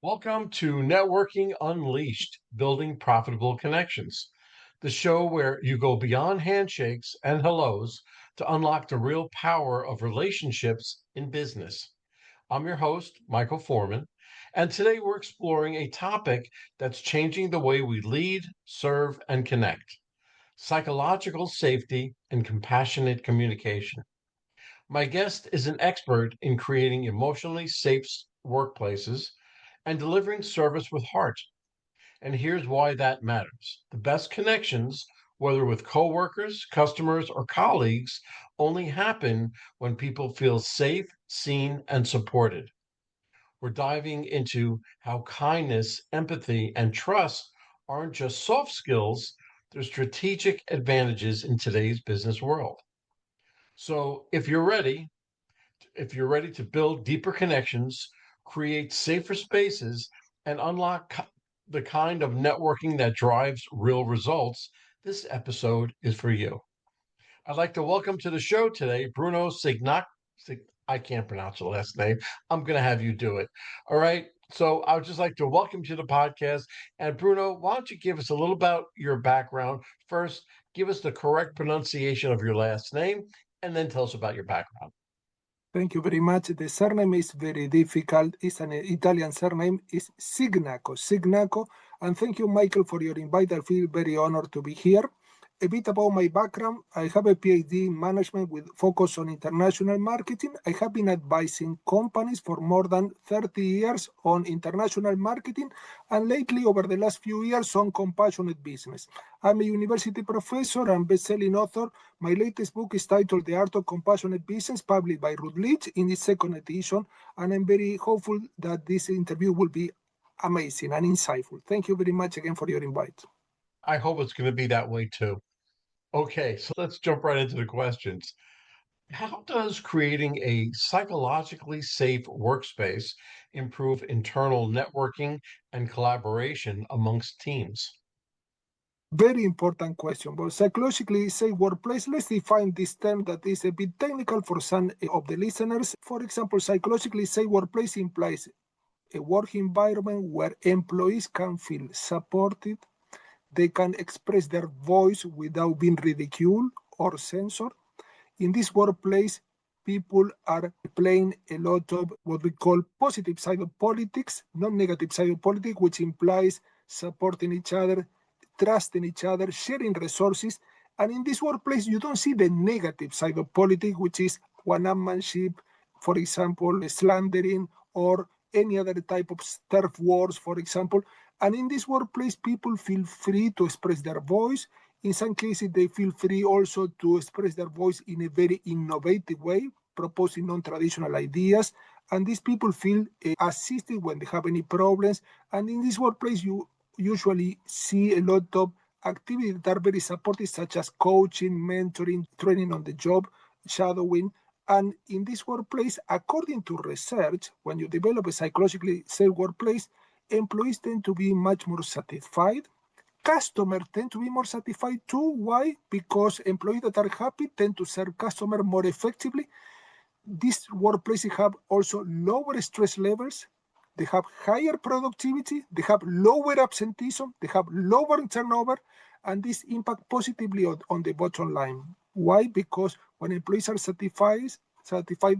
Welcome to Networking Unleashed, Building Profitable Connections, the show where you go beyond handshakes and hellos to unlock the real power of relationships in business. I'm your host, Michael Forman, and today we're exploring a topic that's changing the way we lead, serve, and connect: psychological safety and compassionate communication. My guest is an expert in creating emotionally safe workplaces and delivering service with heart. And here's why that matters. The best connections, whether with coworkers, customers, or colleagues, only happen when people feel safe, seen, and supported. We're diving into how kindness, empathy, and trust aren't just soft skills, they're strategic advantages in today's business world. So, if you're ready to build deeper connections, create safer spaces, and unlock the kind of networking that drives real results, this episode is for you. I'd like to welcome to the show today Bruno Cignacco. I can't pronounce the last name. I'm going to have you do it. All right. So I would just like to welcome you to the podcast. And Bruno, why don't you give us a little about your background? First, give us the correct pronunciation of your last name, and then tell us about your background. Thank you very much. The surname is very difficult. It's an Italian surname. It's Cignacco. And thank you, Michael, for your invite. I feel very honored to be here. A bit about my background. I have a PhD in management with focus on international marketing. I have been advising companies for more than 30 years on international marketing, and lately, over the last few years, on compassionate business. I'm a university professor and best-selling author. My latest book is titled The Art of Compassionate Business, published by Routledge in its second edition, and I'm very hopeful that this interview will be amazing and insightful. Thank you very much again for your invite. I hope it's going to be that way too. Okay, so let's jump right into the questions. How does creating a psychologically safe workspace improve internal networking and collaboration amongst teams? Very important question. But psychologically safe workplace, let's define this term that is a bit technical for some of the listeners. For example, psychologically safe workplace implies a work environment where employees can feel supported, they can express their voice without being ridiculed or censored. In this workplace, people are playing a lot of what we call positive side of politics, not negative side of politics, which implies supporting each other, trusting each other, sharing resources. And in this workplace, you don't see the negative side of politics, which is one-upmanship, for example, slandering, or any other type of turf wars, for example. And in this workplace, people feel free to express their voice. In some cases, they feel free also to express their voice in a very innovative way, proposing non-traditional ideas. And these people feel assisted when they have any problems. And in this workplace, you usually see a lot of activities that are very supportive, such as coaching, mentoring, training on the job, shadowing. And in this workplace, according to research, when you develop a psychologically safe workplace, employees tend to be much more satisfied. Customers tend to be more satisfied too. Why? Because employees that are happy tend to serve customers more effectively. These workplaces have also lower stress levels. They have higher productivity. They have lower absenteeism. They have lower turnover. And this impact positively on the bottom line. Why? Because when employees are satisfied,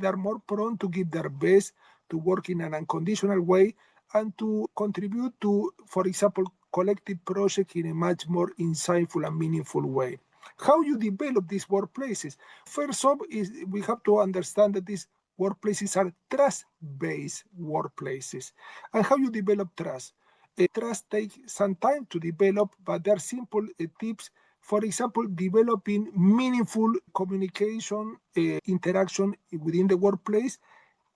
they are more prone to give their best, to work in an unconditional way, and to contribute to, for example, collective projects in a much more insightful and meaningful way. How you develop these workplaces? First off, is we have to understand that these workplaces are trust-based workplaces. And how you develop trust? Trust takes some time to develop, but there are simple tips. For example, developing meaningful communication, interaction within the workplace,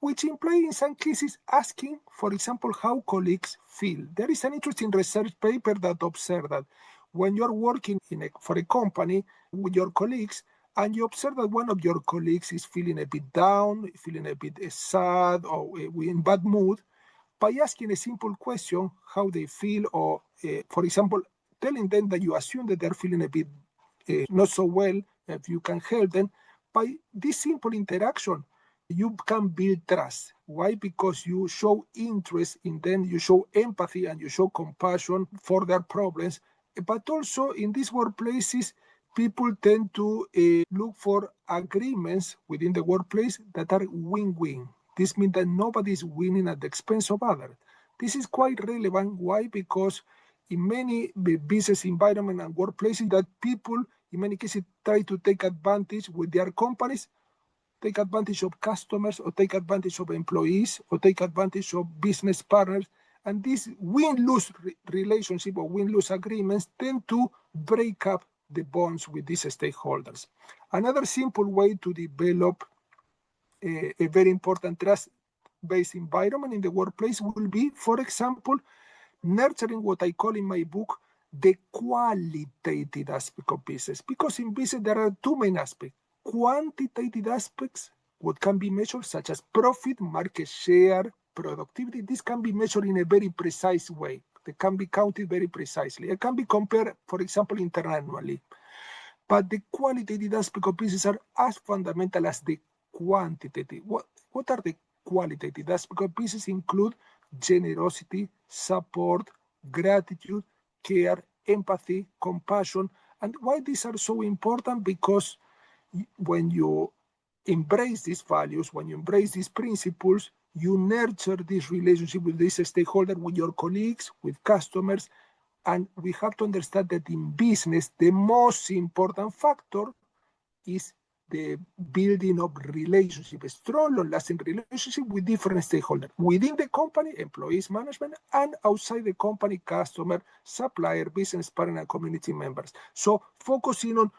which imply in some cases asking, for example, how colleagues feel. There is an interesting research paper that observed that when you're working for a company with your colleagues, and you observe that one of your colleagues is feeling a bit down, feeling a bit sad, or in bad mood, by asking a simple question, how they feel, or, for example, telling them that you assume that they're feeling a bit not so well, if you can help them, by this simple interaction, you can build trust. Why? Because you show interest in them, you show empathy, and you show compassion for their problems. But also in these workplaces, people tend to look for agreements within the workplace that are win-win. This means that nobody is winning at the expense of others. This is quite relevant. Why? Because in many business environments and workplaces, that people in many cases try to take advantage with their companies, take advantage of customers, or take advantage of employees, or take advantage of business partners. And these win-lose relationship or win-lose agreements tend to break up the bonds with these stakeholders. Another simple way to develop a very important trust-based environment in the workplace will be, for example, nurturing what I call in my book the qualitative aspect of business. Because in business, there are two main aspects. Quantitative aspects, what can be measured, such as profit, market share, productivity. This can be measured in a very precise way. They can be counted very precisely. It can be compared, for example, interannually. But the qualitative aspect of business are as fundamental as the quantitative. What are the qualitative aspects of business? Include generosity, support, gratitude, care, empathy, compassion. And why these are so important? Because when you embrace these values, when you embrace these principles, you nurture this relationship with this stakeholder, with your colleagues, with customers. And we have to understand that in business, the most important factor is the building of relationship, a strong, long-lasting relationship with different stakeholders within the company, employees, management, and outside the company, customer, supplier, business partner, and community members. So focusing on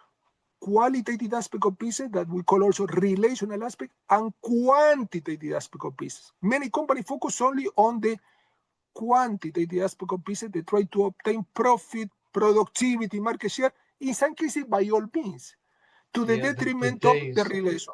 qualitative aspect of business that we call also relational aspect, and quantitative aspect of business. Many companies focus only on the quantitative aspect of business. They try to obtain profit, productivity, market share, in some cases by all means, to the detriment of the relation.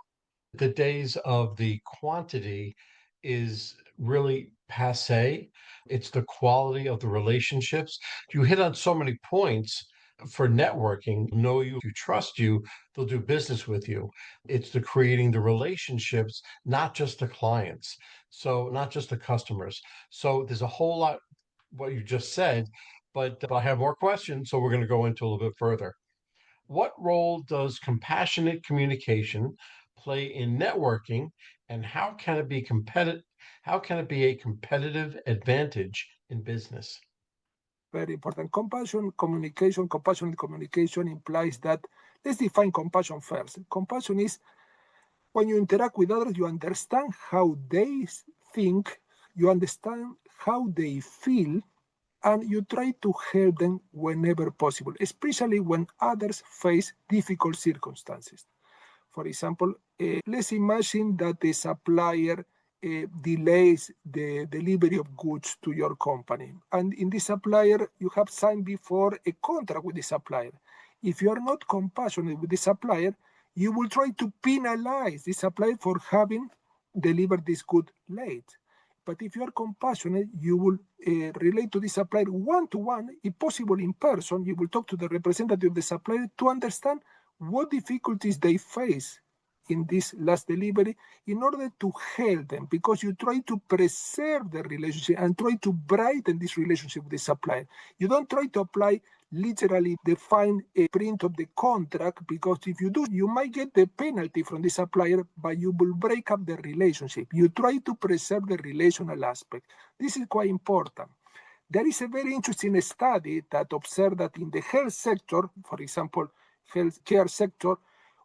The days of the quantity is really passe. It's the quality of the relationships. You hit on so many points for networking. Know you, trust you, they'll do business with you. It's the creating the relationships, not just the clients. So not just the customers. So there's a whole lot what you just said, but I have more questions, so we're going to go into a little bit further. What role does compassionate communication play in networking, and how can it be competitive? How can it be a competitive advantage in business? Very important. Compassionate communication implies that, let's define compassion first. Compassion is when you interact with others, you understand how they think, you understand how they feel, and you try to help them whenever possible, especially when others face difficult circumstances. For example, let's imagine that the supplier delays the delivery of goods to your company. And in this supplier, you have signed before a contract with the supplier. If you are not compassionate with the supplier, you will try to penalize the supplier for having delivered this good late. But if you are compassionate, you will relate to the supplier one-to-one, if possible in person. You will talk to the representative of the supplier to understand what difficulties they face in this last delivery in order to help them, because you try to preserve the relationship and try to brighten this relationship with the supplier. You don't try to apply literally the fine print of the contract, because if you do, you might get the penalty from the supplier, but you will break up the relationship. You try to preserve the relational aspect. This is quite important. There is a very interesting study that observed that in the health sector, for example, healthcare sector,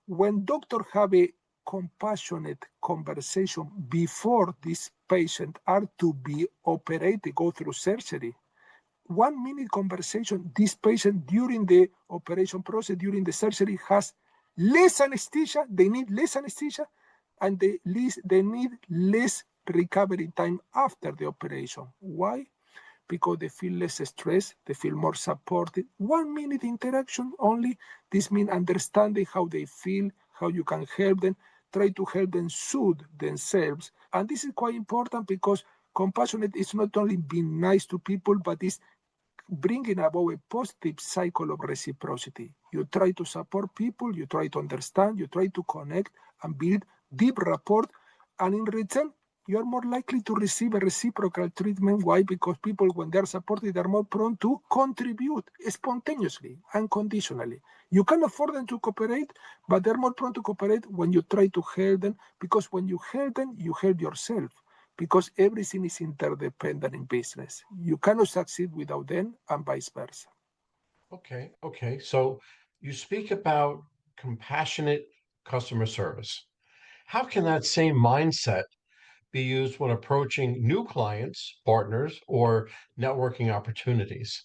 when doctors have a compassionate conversation before this patient are to be operated, go through surgery, 1 minute conversation, this patient during the operation process, during the surgery, has less anesthesia, they need less anesthesia, and they need less recovery time after the operation. Why? Because they feel less stressed, they feel more supported. 1 minute interaction only. This means understanding how they feel, how you can help them, try to help them soothe themselves. And this is quite important because compassionate is not only being nice to people, but is bringing about a positive cycle of reciprocity. You try to support people, you try to understand, you try to connect and build deep rapport. And in return, you are more likely to receive a reciprocal treatment. Why? Because people, when they are supported, are more prone to contribute spontaneously, unconditionally. You can afford them to cooperate, but they're more prone to cooperate when you try to help them, because when you help them, you help yourself, because everything is interdependent in business. You cannot succeed without them, and vice versa. Okay. So you speak about compassionate customer service. How can that same mindset be used when approaching new clients, partners, or networking opportunities?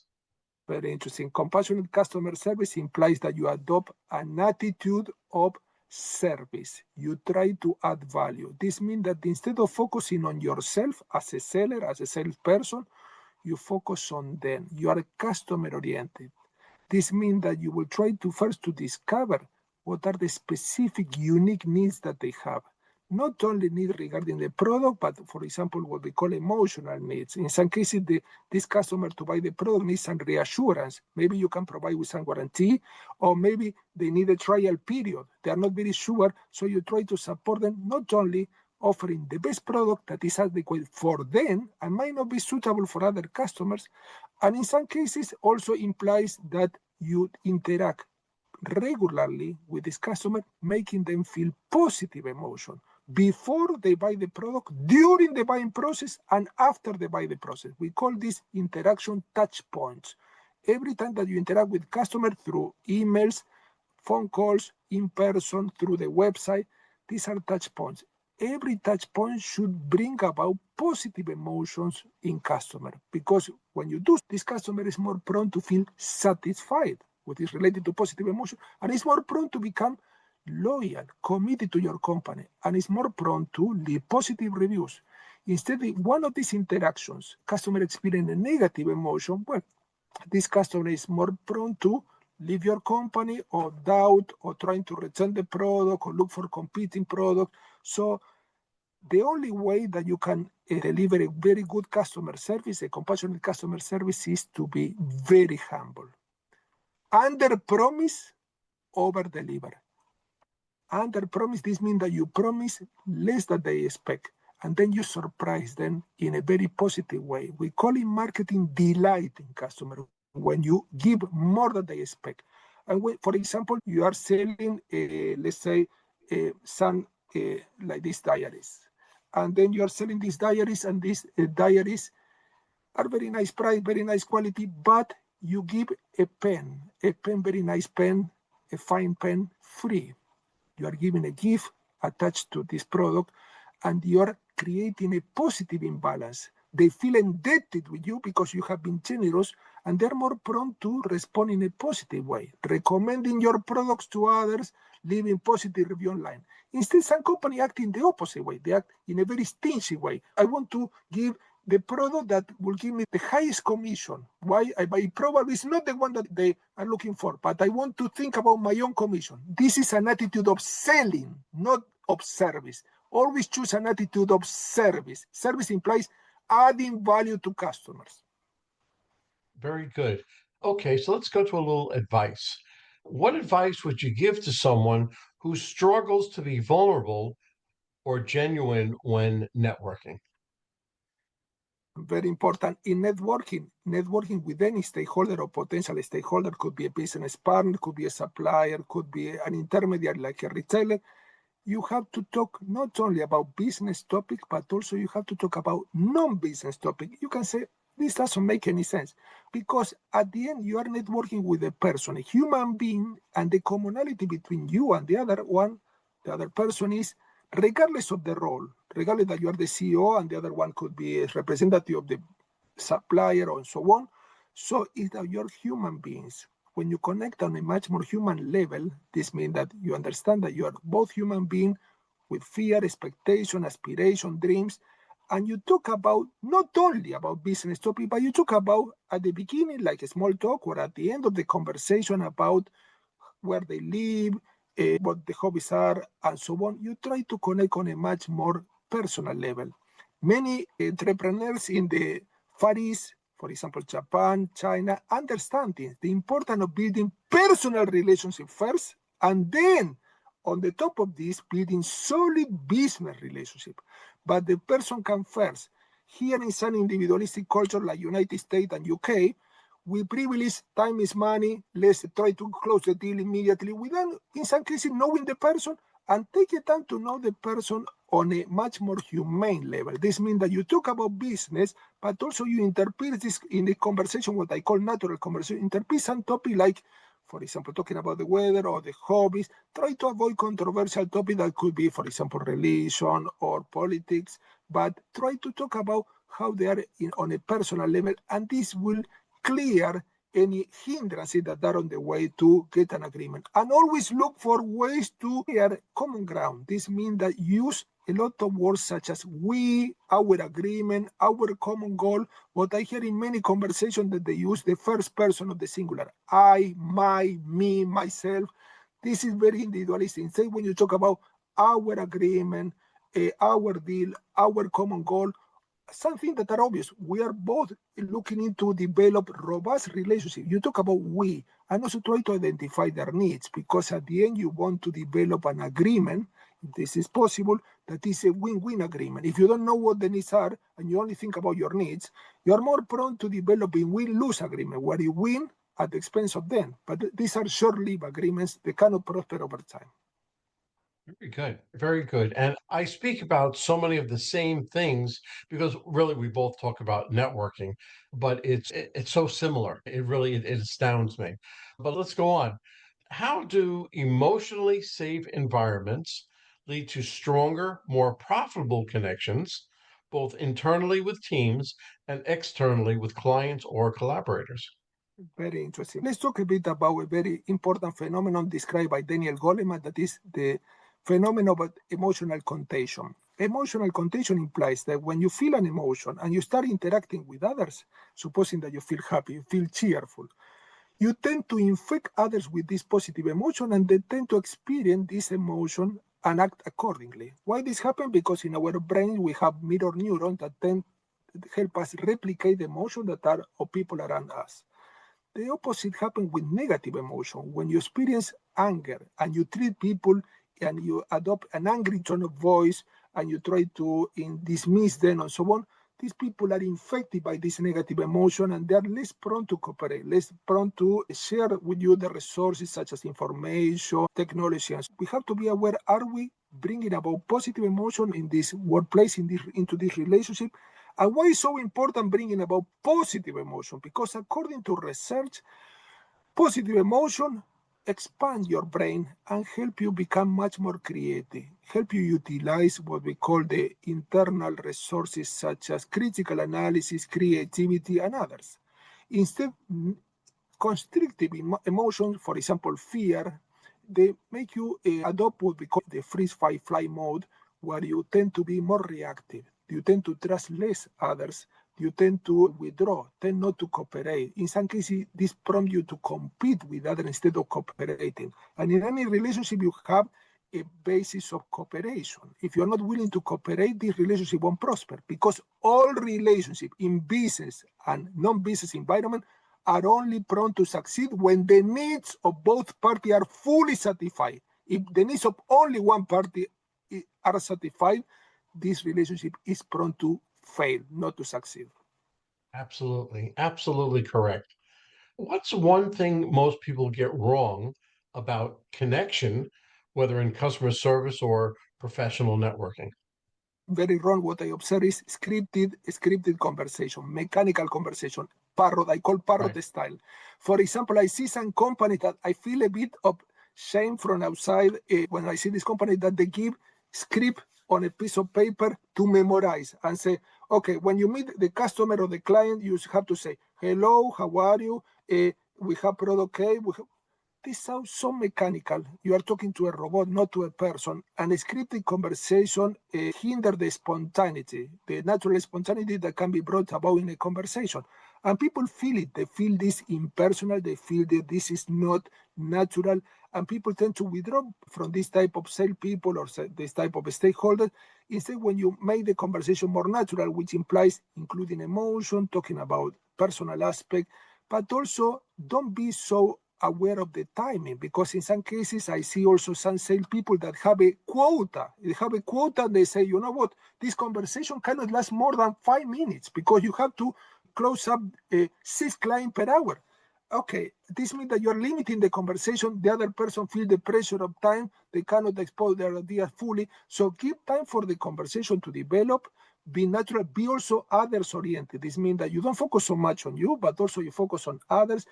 Very interesting. Compassionate customer service implies that you adopt an attitude of service. You try to add value. This means that instead of focusing on yourself as a seller, as a salesperson, you focus on them. You are customer oriented. This means that you will try to first to discover what are the specific unique needs that they have. Not only needs regarding the product, but for example, what we call emotional needs. In some cases, this customer to buy the product needs some reassurance. Maybe you can provide with some guarantee, or maybe they need a trial period. They are not very sure, so you try to support them, not only offering the best product that is adequate for them and might not be suitable for other customers, and in some cases also implies that you interact regularly with this customer, making them feel positive emotion before they buy the product, during the buying process, and after they buy the process. We call this interaction touch points. Every time that you interact with customer through emails, phone calls, in person, through the website, these are touch points. Every touch point should bring about positive emotions in customer, because when you do, this customer is more prone to feel satisfied, which is related to positive emotion, and is more prone to become loyal, committed to your company, and is more prone to leave positive reviews. Instead, one of these interactions, customer experience a negative emotion, well, this customer is more prone to leave your company, or doubt, or trying to return the product, or look for competing product. So the only way that you can deliver a very good customer service, a compassionate customer service, is to be very humble. Under promise, over deliver. Under promise, this means that you promise less than they expect, and then you surprise them in a very positive way. We call it marketing delighting customer, when you give more than they expect. And when, for example, you are selling, let's say, some like these diaries, and then you are selling these diaries, and these diaries are very nice price, very nice quality, but you give a pen, very nice pen, a fine pen, free. You are giving a gift attached to this product, and you are creating a positive imbalance. They feel indebted with you because you have been generous, and they're more prone to respond in a positive way, recommending your products to others, leaving positive review online. Instead, some companies act in the opposite way. They act in a very stingy way. I want to give the product that will give me the highest commission. Why? Probably it's not the one that they are looking for, but I want to think about my own commission. This is an attitude of selling, not of service. Always choose an attitude of service. Service implies adding value to customers. Very good. Okay, so let's go to a little advice. What advice would you give to someone who struggles to be vulnerable or genuine when networking? Very important in networking with any stakeholder or potential stakeholder. Could be a business partner, could be a supplier, could be an intermediary like a retailer. You have to talk not only about business topic, but also you have to talk about non-business topic. You can say, this doesn't make any sense, because at the end you are networking with a person, a human being, and the commonality between you and the other person is, regardless of the role, regardless that you are the CEO and the other one could be a representative of the supplier and so on. So it's that you're human beings. When you connect on a much more human level, this means that you understand that you are both human beings with fear, expectation, aspiration, dreams, and you talk about not only about business topic, but you talk about at the beginning like a small talk, or at the end of the conversation about where they live, what the hobbies are, and so on. You try to connect on a much more personal level. Many entrepreneurs in the Far East, for example, Japan, China, understand the importance of building personal relationships first, and then on the top of this, building solid business relationship. But the person can first. Here in some individualistic culture like United States and UK, we privilege time is money. Let's try to close the deal immediately without, in some cases, knowing the person and take the time to know the person on a much more humane level. This means that you talk about business, but also you interpret this in the conversation, what I call natural conversation, interpret some topic like, for example, talking about the weather or the hobbies. Try to avoid controversial topic that could be, for example, religion or politics, but try to talk about how they are on a personal level, and this will clear any hindrances that are on the way to get an agreement. And always look for ways to clear common ground. This means that use a lot of words such as we, our agreement, our common goal. What I hear in many conversations that they use the first person of the singular. I, my, me, myself. This is very individualistic. Instead, when you talk about our agreement, our deal, our common goal, something that are obvious. We are both looking into develop robust relationship. You talk about we, and also try to identify their needs, because at the end you want to develop an agreement. This is possible. That is a win-win agreement. If you don't know what the needs are and you only think about your needs, you are more prone to developing win-lose agreement where you win at the expense of them. But these are short-lived agreements. They cannot prosper over time. Very good. Very good. And I speak about so many of the same things because really we both talk about networking, but it's so similar. It astounds me. But let's go on. How do emotionally safe environments lead to stronger, more profitable connections, both internally with teams and externally with clients or collaborators? Very interesting. Let's talk a bit about a very important phenomenon described by Daniel Goleman, that is the phenomenon of emotional contagion. Emotional contagion implies that when you feel an emotion and you start interacting with others, supposing that you feel happy, you feel cheerful, you tend to infect others with this positive emotion, and they tend to experience this emotion and act accordingly. Why this happens? Because in our brain we have mirror neurons that tend to help us replicate the emotion that are of people around us. The opposite happens with negative emotion. When you experience anger and you treat people and you adopt an angry tone of voice and you try to dismiss them and so on, these people are infected by this negative emotion and they are less prone to cooperate, less prone to share with you the resources such as information, technology. We have to be aware, are we bringing about positive emotion in this workplace, into this relationship? And why is so important bringing about positive emotion? Because according to research, positive emotion expand your brain and help you become much more creative, help you utilize what we call the internal resources such as critical analysis, creativity, and others. Instead, constrictive emotions, for example, fear, they make you adopt what we call the freeze, fight, flight mode, where you tend to be more reactive. You tend to trust less others. You tend to withdraw, tend not to cooperate. In some cases, this prompts you to compete with others instead of cooperating. And in any relationship, you have a basis of cooperation. If you're not willing to cooperate, this relationship won't prosper, because all relationships in business and non-business environment are only prone to succeed when the needs of both parties are fully satisfied. If the needs of only one party are satisfied, this relationship is prone to fail, not to succeed. Absolutely. Absolutely correct. What's one thing most people get wrong about connection, whether in customer service or professional networking? Very wrong. What I observe is scripted conversation, mechanical conversation, parrot. I call parrot Right. style. For example, I see some company that I feel a bit of shame from outside when I see this company that they give script on a piece of paper to memorize and say, okay, when you meet the customer or the client, you have to say, hello, how are you? We have product A. This sounds so mechanical. You are talking to a robot, not to a person. And a scripted conversation hinders the spontaneity, the natural spontaneity that can be brought about in a conversation. And people feel it. They feel this impersonal. They feel that this is not natural. And people tend to withdraw from this type of salespeople or this type of stakeholders. Instead, when you make the conversation more natural, which implies including emotion, talking about personal aspect, but also don't be so aware of the timing, because in some cases I see also some salespeople that have a quota. They have a quota, they say, you know what, this conversation cannot last more than 5 minutes because you have to close up 6 clients per hour. Okay, this means that you're limiting the conversation. The other person feels the pressure of time. They cannot expose their ideas fully. So give time for the conversation to develop. Be natural. Be also others oriented. This means that you don't focus so much on you, but also you focus on others.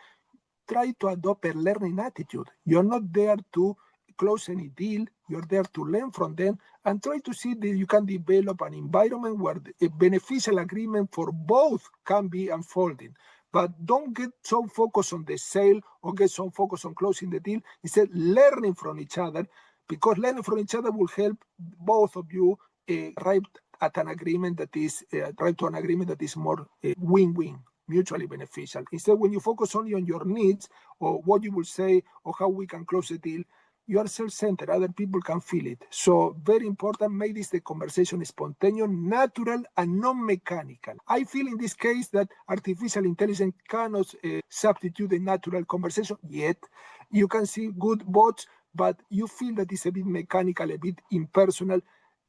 Try to adopt a learning attitude. You're not there to close any deal. You're there to learn from them and try to see that you can develop an environment where a beneficial agreement for both can be unfolding. But don't get so focused on the sale or get so focused on closing the deal. Instead, learning from each other, because learning from each other will help both of you arrive at an agreement that is arrive to an agreement that is more win-win, mutually beneficial. Instead, when you focus only on your needs or what you will say or how we can close the deal, you are self-centered. Other people can feel it. So very important, make this the conversation spontaneous, natural, and non-mechanical. I feel in this case that artificial intelligence cannot substitute a natural conversation yet. You can see good bots, but you feel that it's a bit mechanical, a bit impersonal,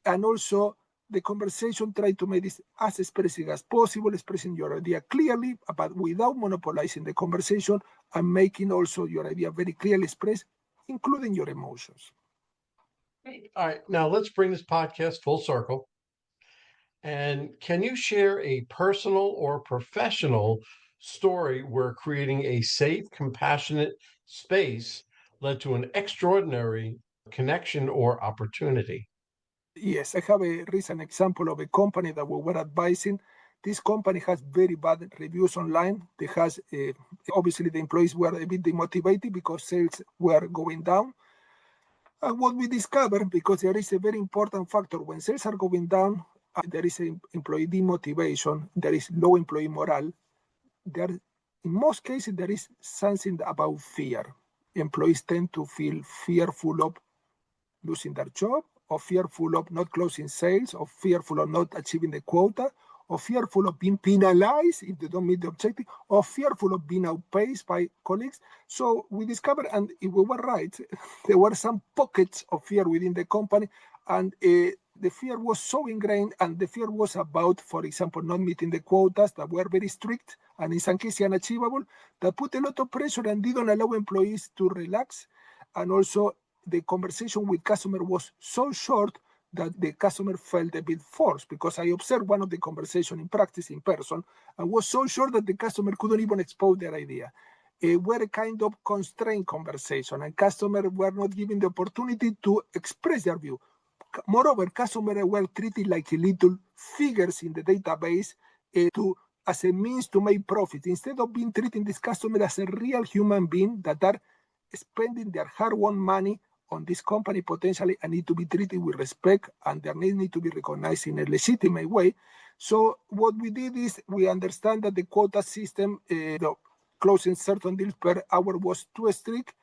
and also the conversation, try to make this as expressive as possible, expressing your idea clearly, but without monopolizing the conversation and making also your idea very clearly expressed, including your emotions. All right, now let's bring this podcast full circle. And can you share a personal or professional story where creating a safe, compassionate space led to an extraordinary connection or opportunity? Yes, I have a recent example of a company that we were advising. This company has very bad reviews online. They has obviously the employees were a bit demotivated because sales were going down. And what we discovered, because there is a very important factor when sales are going down, there is employee demotivation, there is low employee morale. There, in most cases, there is something about fear. Employees tend to feel fearful of losing their job, or fearful of not closing sales, or fearful of not achieving the quota, or fearful of being penalized if they don't meet the objective, or fearful of being outpaced by colleagues. So we discovered, and if we were right, there were some pockets of fear within the company, and the fear was so ingrained, and the fear was about, for example, not meeting the quotas that were very strict and in some cases unachievable, that put a lot of pressure and didn't allow employees to relax. And also the conversation with customer was so short that the customer felt a bit forced, because I observed one of the conversation in practice in person and was so short that the customer couldn't even expose their idea. Were a kind of constrained conversation, and customers were not given the opportunity to express their view. Moreover, customers were treated like little figures in the database as a means to make profit, instead of being treating this customer as a real human being that are spending their hard-won money on this company potentially and need to be treated with respect, and their needs need to be recognized in a legitimate way. So what we did is we understand that the quota system, closing certain deals per hour was too strict.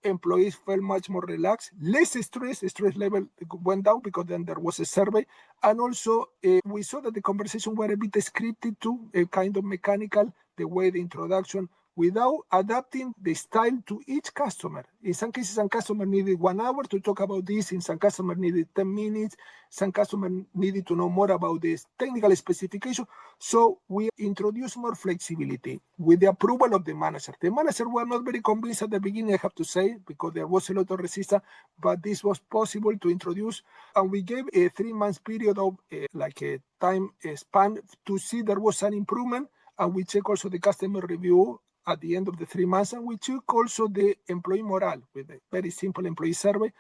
Employees felt much more relaxed, less stress level went down because then there was a survey. And also we saw that the conversation were a bit scripted too, a kind of mechanical, the way the introduction, without adapting the style to each customer. In some cases, some customer needed 1 hour to talk about this. In some customer needed 10 minutes. Some customer needed to know more about this technical specification. So we introduced more flexibility with the approval of the manager. The manager were not very convinced at the beginning, I have to say, because there was a lot of resistance, but this was possible to introduce. And we gave a 3-month period of like a time span to see there was an improvement. And we check also the customer review at the end of the 3 months, and we check also the employee morale with a very simple employee survey.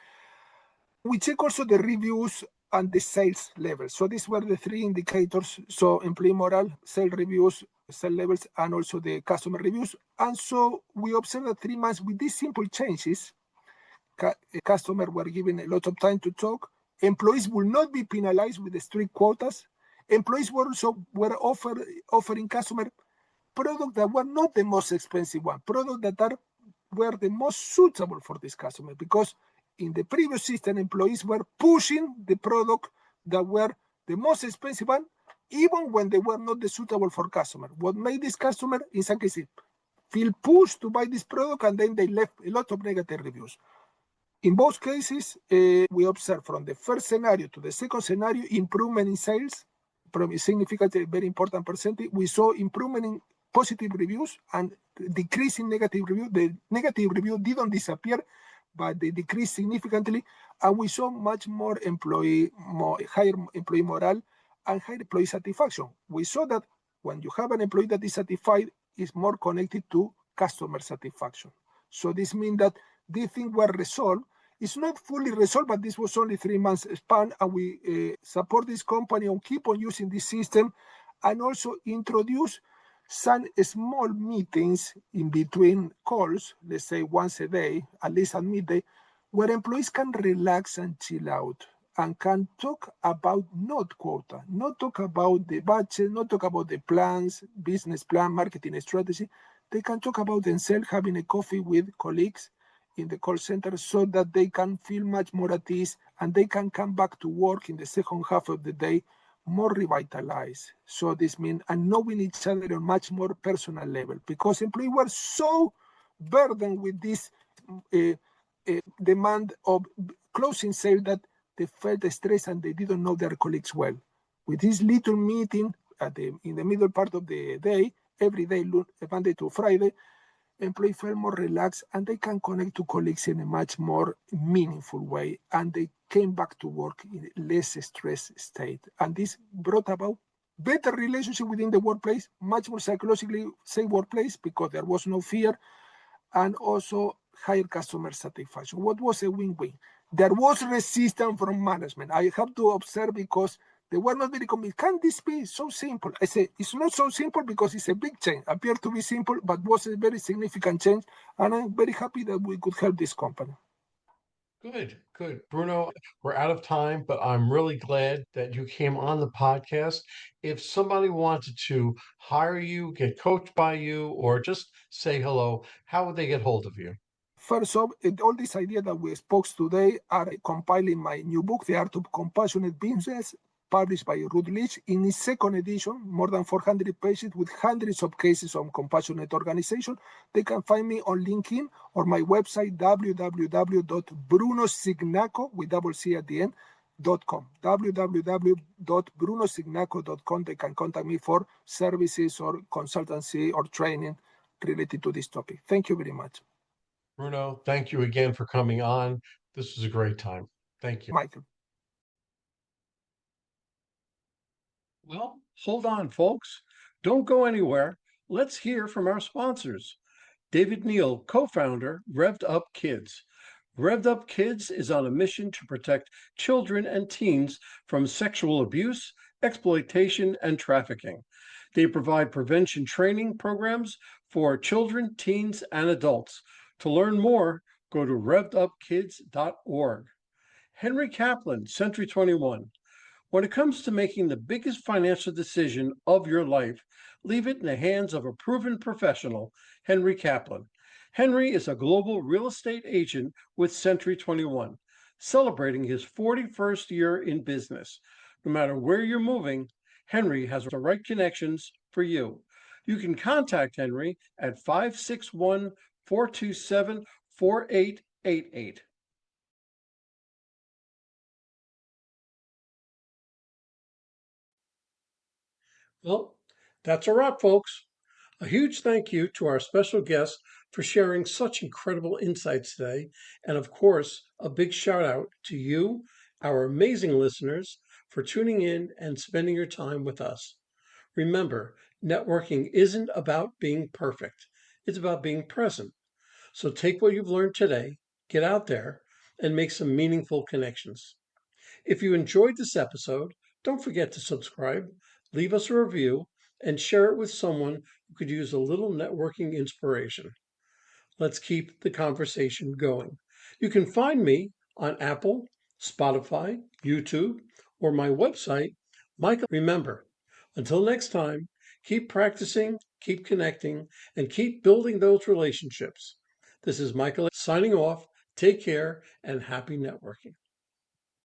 We check also the reviews and the sales levels. So these were the 3 indicators. So employee morale, sales reviews, sales levels, and also the customer reviews. And so we observed that 3 months with these simple changes, customers were given a lot of time to talk. Employees will not be penalized with the strict quotas. Employees were also offering customer products that were not the most expensive one, products that were the most suitable for this customer, because in the previous system, employees were pushing the product that were the most expensive one, even when they were not the suitable for customer. What made this customer, in some cases, feel pushed to buy this product, and then they left a lot of negative reviews. In both cases, we observe from the first scenario to the second scenario improvement in sales, from a significant, very important percentage. We saw improvement in positive reviews and decrease in negative review. The negative review didn't disappear, but they decreased significantly, and we saw much more higher employee morale and higher employee satisfaction. We saw that when you have an employee that is satisfied, is more connected to customer satisfaction. So this means that these things were resolved. It's not fully resolved, but this was only 3 months span, and we support this company and keep on using this system, and also introduce some small meetings in between calls, let's say once a day, at least at midday, where employees can relax and chill out and can talk about not quota, not talk about the budget, not talk about the plans, business plan, marketing strategy. They can talk about themselves, having a coffee with colleagues in the call center, so that they can feel much more at ease, and they can come back to work in the second half of the day more revitalized. So this means, and knowing each other on much more personal level, because employees were so burdened with this demand of closing sales that they felt stressed and they didn't know their colleagues well. With this little meeting in the middle part of the day, every day, Monday to Friday, employees feel more relaxed and they can connect to colleagues in a much more meaningful way, and they came back to work in a less stressed state. And this brought about better relationship within the workplace, much more psychologically safe workplace because there was no fear, and also higher customer satisfaction. What was a win-win? There was resistance from management. I have to observe because they were not very convinced. Can this be so simple? I say it's not so simple because it's a big change. Appeared to be simple, but was a very significant change. And I'm very happy that we could help this company. Good. Bruno, we're out of time, but I'm really glad that you came on the podcast. If somebody wanted to hire you, get coached by you, or just say hello, how would they get hold of you? First off, all these ideas that we spoke today are compiling my new book, The Art of Compassionate Business, published by Ruth Leach in its second edition, more than 400 pages with hundreds of cases on compassionate organization. They can find me on LinkedIn or my website, www.brunocignacco, with double C at the end, .com, www.brunocignacco.com. They can contact me for services or consultancy or training related to this topic. Thank you very much. Bruno, thank you again for coming on. This was a great time. Thank you. Michael. Well, hold on, folks. Don't go anywhere. Let's hear from our sponsors. David Neal, co-founder, Revved Up Kids. Revved Up Kids is on a mission to protect children and teens from sexual abuse, exploitation, and trafficking. They provide prevention training programs for children, teens, and adults. To learn more, go to revvedupkids.org. Henry Kaplan, Century 21. When it comes to making the biggest financial decision of your life, leave it in the hands of a proven professional, Henry Kaplan. Henry is a global real estate agent with Century 21, celebrating his 41st year in business. No matter where you're moving, Henry has the right connections for you. You can contact Henry at 561-427-4888. Well, that's a wrap, folks. A huge thank you to our special guest for sharing such incredible insights today. And of course, a big shout out to you, our amazing listeners, for tuning in and spending your time with us. Remember, networking isn't about being perfect, it's about being present. So take what you've learned today, get out there, and make some meaningful connections. If you enjoyed this episode, don't forget to subscribe, leave us a review, and share it with someone who could use a little networking inspiration. Let's keep the conversation going. You can find me on Apple, Spotify, YouTube, or my website, Michael. Remember, until next time, keep practicing, keep connecting, and keep building those relationships. This is Michael signing off. Take care and happy networking.